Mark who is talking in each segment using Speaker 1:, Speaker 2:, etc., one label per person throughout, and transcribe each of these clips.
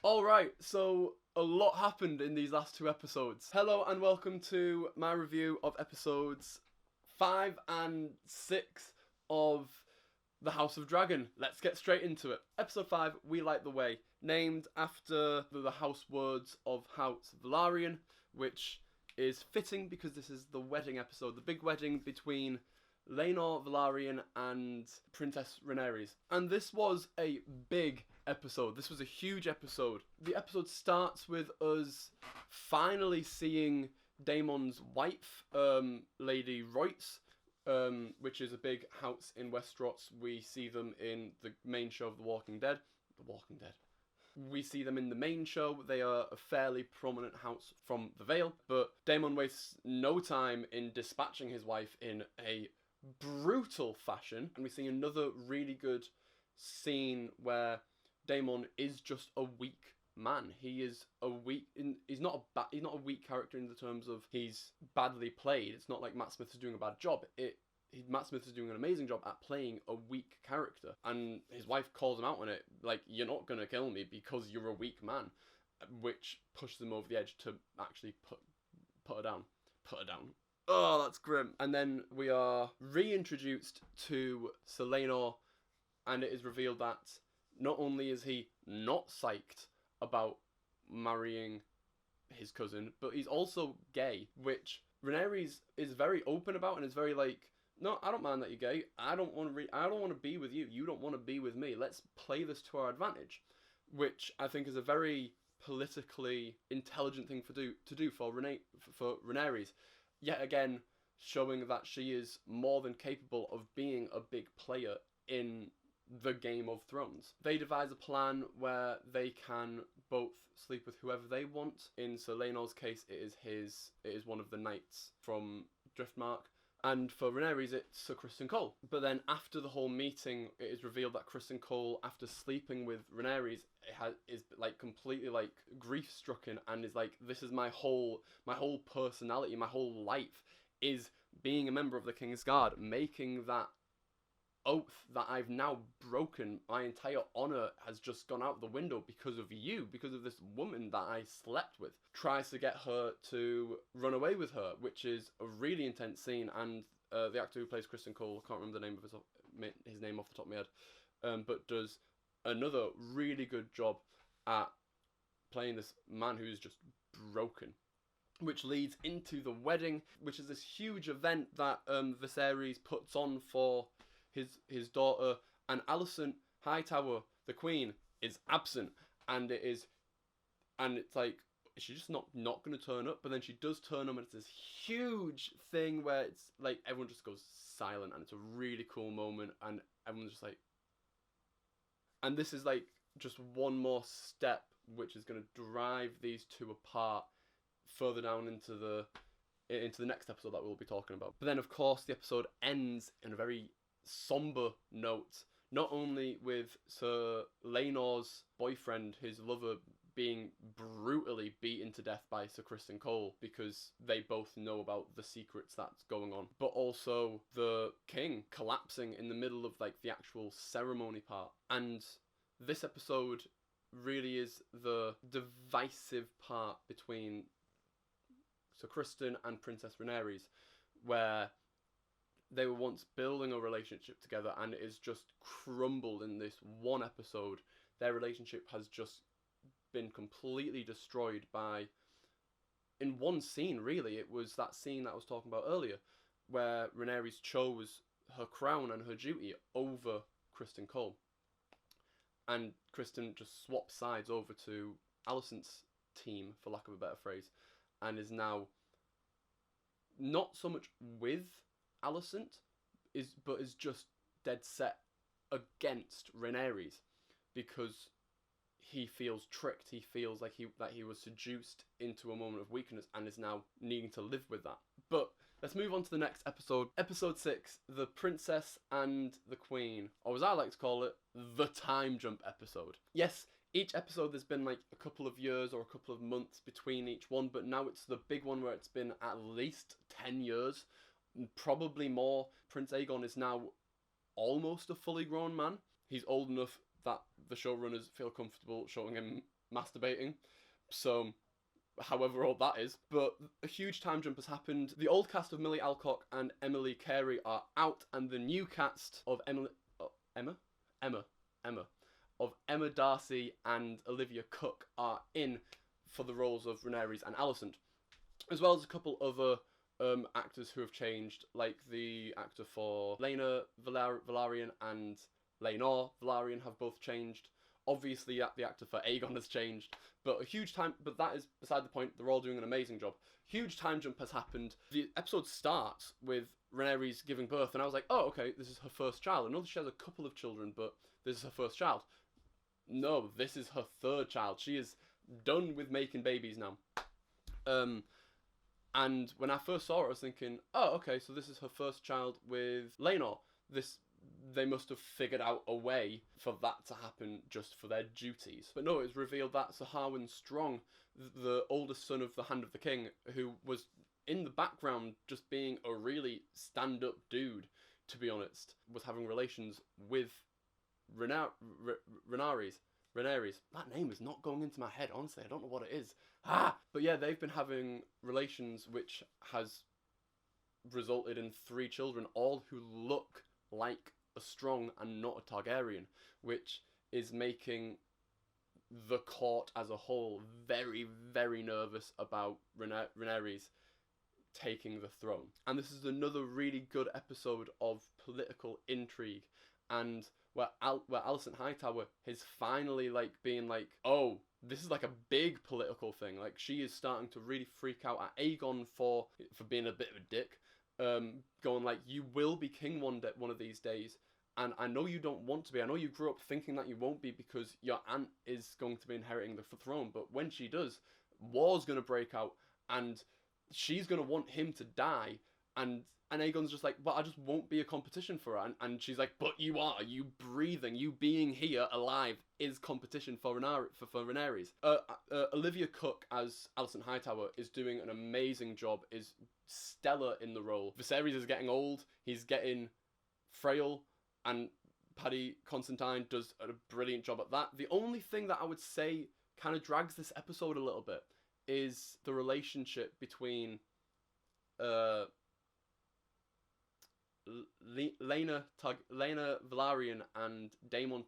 Speaker 1: Alright, so a lot happened in these last two episodes. Hello and welcome to my review of episodes 5 and 6 of The House of Dragon. Let's get straight into it. Episode 5, We Light the Way, named after the house words of House Velaryon, which is fitting because this is the wedding episode, the big wedding between Laenor Velaryon and Princess Rhaenyra. And this was a big episode. This was a huge episode. The episode starts with us finally seeing Daemon's wife, Lady Royce, which is a big house in Westeros. We see them in the main show of The Walking Dead. The Walking Dead. We see them in the main show. They are a fairly prominent house from the Vale, but Daemon wastes no time in dispatching his wife in a brutal fashion, and we see another really good scene where Daemon is just a weak man. He is a weak. He's not a weak character in the terms of he's badly played. It's not like Matt Smith is doing a bad job. Matt Smith is doing an amazing job at playing a weak character, and his wife calls him out on it, like, you're not gonna kill me because you're a weak man, which pushes him over the edge to actually put her down. Oh, that's grim. And then we are reintroduced to Sir Laenor, and it is revealed that not only is he not psyched about marrying his cousin, but he's also gay, which Rhaenyra is very open about and is very like, no, I don't mind that you're gay. I don't want to be with you. You don't want to be with me. Let's play this to our advantage, which I think is a very politically intelligent thing to do for Rhaenyra. Yet again, showing that she is more than capable of being a big player in the Game of Thrones. They devise a plan where they can both sleep with whoever they want. In Sir Laenor's case, it is one of the knights from Driftmark. And for Rhaenyra, it's Sir Criston Cole. But then after the whole meeting, it is revealed that Criston Cole, after sleeping with Rhaenyra, is like completely like grief-stricken and is like, this is my whole personality, my whole life is being a member of the King's Guard, making that oath that I've now broken. My entire honour has just gone out the window because of you, because of this woman that I slept with. Tries to get her to run away with her, which is a really intense scene, and the actor who plays Criston Cole, I can't remember the name of his name off the top of my head, but does another really good job at playing this man who's just broken. Which leads into the wedding, which is this huge event that Viserys puts on for his daughter, and Alicent Hightower, the Queen, is absent, and it's like, is she just not going to turn up? But then she does turn up, and it's this huge thing where it's like everyone just goes silent, and it's a really cool moment, and everyone's just like, and this is like just one more step which is going to drive these two apart further down into the next episode that we'll be talking about. But then of course the episode ends in a very somber note, not only with Sir Laenor's boyfriend, his lover, being brutally beaten to death by Sir Criston Cole because they both know about the secrets that's going on, but also the king collapsing in the middle of like the actual ceremony part. And this episode really is the divisive part between Sir Criston and Princess Rhaenyra, where they were once building a relationship together, and it is just crumbled in this one episode. Their relationship has just been completely destroyed by, in one scene really. It was that scene that I was talking about earlier, where Rhaenyra chose her crown and her duty over Criston Cole. And Criston just swapped sides over to Alicent's team, for lack of a better phrase, and is now not so much with Alicent, but is just dead set against Rhaenyra because he feels tricked. He feels like he was seduced into a moment of weakness and is now needing to live with that. But let's move on to the next episode. Episode 6, The Princess and the Queen, or as I like to call it, the time jump episode. Yes, each episode there's been like a couple of years or a couple of months between each one, but now it's the big one where it's been at least 10 years, probably more. Prince Aegon is now almost a fully grown man. He's old enough that the showrunners feel comfortable showing him masturbating. So, however old that is. But a huge time jump has happened. The old cast of Millie Alcock and Emily Carey are out, and the new cast of Emma Darcy and Olivia Cook are in for the roles of Rhaenyra and Alicent, as well as a couple other actors who have changed, like the actor for Laena Velaryon and Laenor Velaryon have both changed. Obviously, the actor for Aegon has changed, but that is beside the point. They're all doing an amazing job. Huge time jump has happened. The episode starts with Rhaenyra's giving birth, and I was like, oh, okay, this is her first child. I know she has a couple of children, but this is her first child. No, this is her third child. She is done with making babies now. And when I first saw it, I was thinking, oh, okay, so this is her first child with Laenor. They must have figured out a way for that to happen just for their duties. But no, it was revealed that Sir Harwin Strong, the oldest son of the Hand of the King, who was in the background just being a really stand-up dude, to be honest, was having relations with Rhaenyra. That name is not going into my head, honestly. I don't know what it is. But yeah, they've been having relations which has resulted in 3 children, all who look like a Strong and not a Targaryen, which is making the court as a whole very, very nervous about Rhaenyra's taking the throne. And this is another really good episode of political intrigue, and where Alicent Hightower is finally being like, oh, this is like a big political thing. Like, she is starting to really freak out at Aegon for being a bit of a dick, going like, you will be king one of these days, and I know you don't want to be. I know you grew up thinking that you won't be because your aunt is going to be inheriting the throne, but when she does, war's going to break out, and she's going to want him to die, and Aegon's just like, but I just won't be a competition for her. And she's like, but you are. You breathing, you being here alive is competition for Rhaenyra. Olivia Cook as Alicent Hightower is doing an amazing job, is stellar in the role. Viserys is getting old, he's getting frail, and Paddy Considine does a brilliant job at that. The only thing that I would say kind of drags this episode a little bit is the relationship between Laena Velaryon and Daemon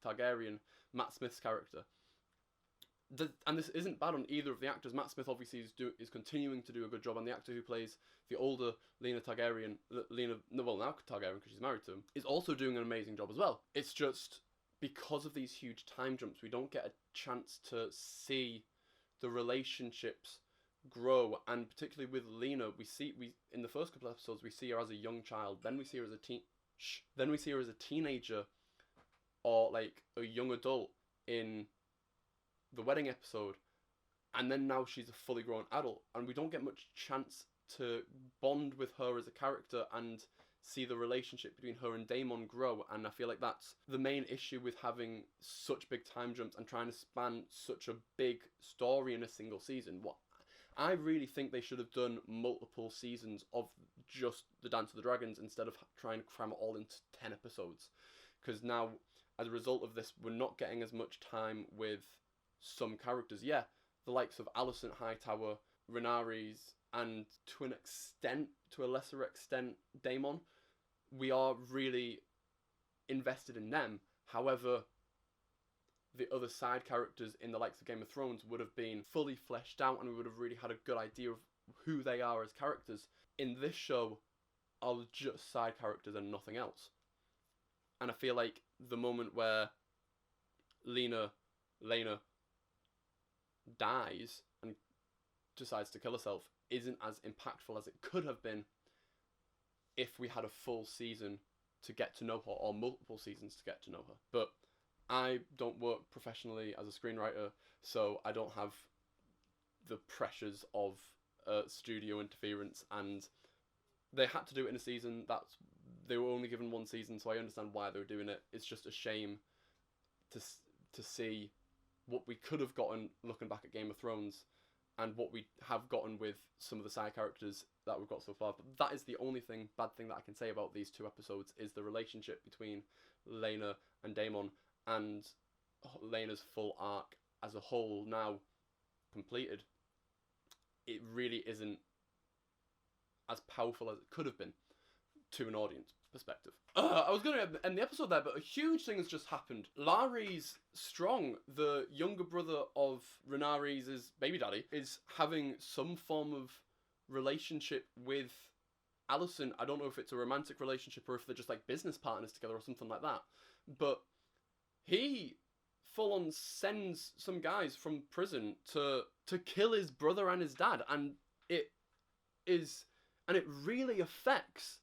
Speaker 1: Targaryen, Matt Smith's character. And this isn't bad on either of the actors. Matt Smith obviously is continuing to do a good job, and the actor who plays the older Laena Targaryen, now Targaryen because she's married to him, is also doing an amazing job as well. It's just because of these huge time jumps, we don't get a chance to see the relationships grow, and particularly with Laena, we in the first couple of episodes we see her as a young child, then we see her as a teenager, or like a young adult in the wedding episode, and then now she's a fully grown adult, and we don't get much chance to bond with her as a character and see the relationship between her and Daemon grow. And I feel like that's the main issue with having such big time jumps and trying to span such a big story in a single season. What I really think they should have done multiple seasons of just the Dance of the Dragons instead of trying to cram it all into 10 episodes, because now as a result of this we're not getting as much time with some characters. Yeah, the likes of Alicent Hightower, Rhaenyra, and to a lesser extent Daemon, we are really invested in them. However, the other side characters in the likes of Game of Thrones would have been fully fleshed out, and we would have really had a good idea of who they are as characters. In this show, are just side characters and nothing else. And I feel like the moment where Laena dies and decides to kill herself isn't as impactful as it could have been if we had a full season to get to know her, or multiple seasons to get to know her. But I don't work professionally as a screenwriter, so I don't have the pressures of studio interference, and they had to do it in a season. They were only given one season, so I understand why they were doing it. It's just a shame to see what we could have gotten looking back at Game of Thrones, and what we have gotten with some of the side characters that we've got so far. But that is the only bad thing that I can say about these 2 episodes, is the relationship between Laena and Daemon, and Laena's full arc as a whole now completed, it really isn't as powerful as it could have been to an audience perspective. I was going to end the episode there, but a huge thing has just happened. Lares Strong, the younger brother of Rhaenyra's baby daddy, is having some form of relationship with Alicent. I don't know if it's a romantic relationship or if they're just like business partners together or something like that. But he full on sends some guys from prison to kill his brother and his dad, and it really affects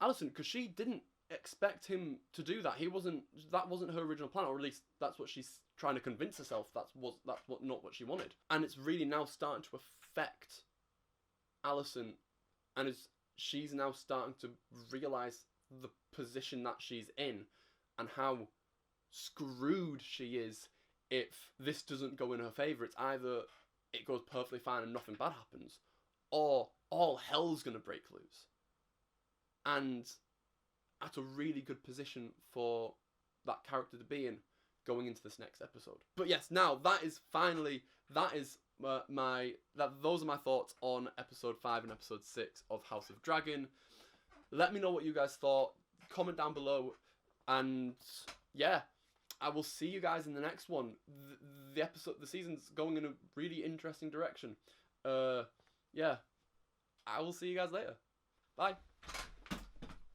Speaker 1: Alicent, because she didn't expect him to do that. That wasn't her original plan, or at least that's what she's trying to convince herself. That's not what she wanted, and it's really now starting to affect Alicent, and she's now starting to realize the position that she's in, and how screwed she is if this doesn't go in her favour. It's either it goes perfectly fine and nothing bad happens, or all hell's gonna break loose. And that's a really good position for that character to be in going into this next episode. But yes, now those are my thoughts on episode 5 and episode 6 of House of Dragon. Let me know what you guys thought. Comment down below, and yeah, I will see you guys in the next one. The season's going in a really interesting direction. Yeah, I will see you guys later. Bye.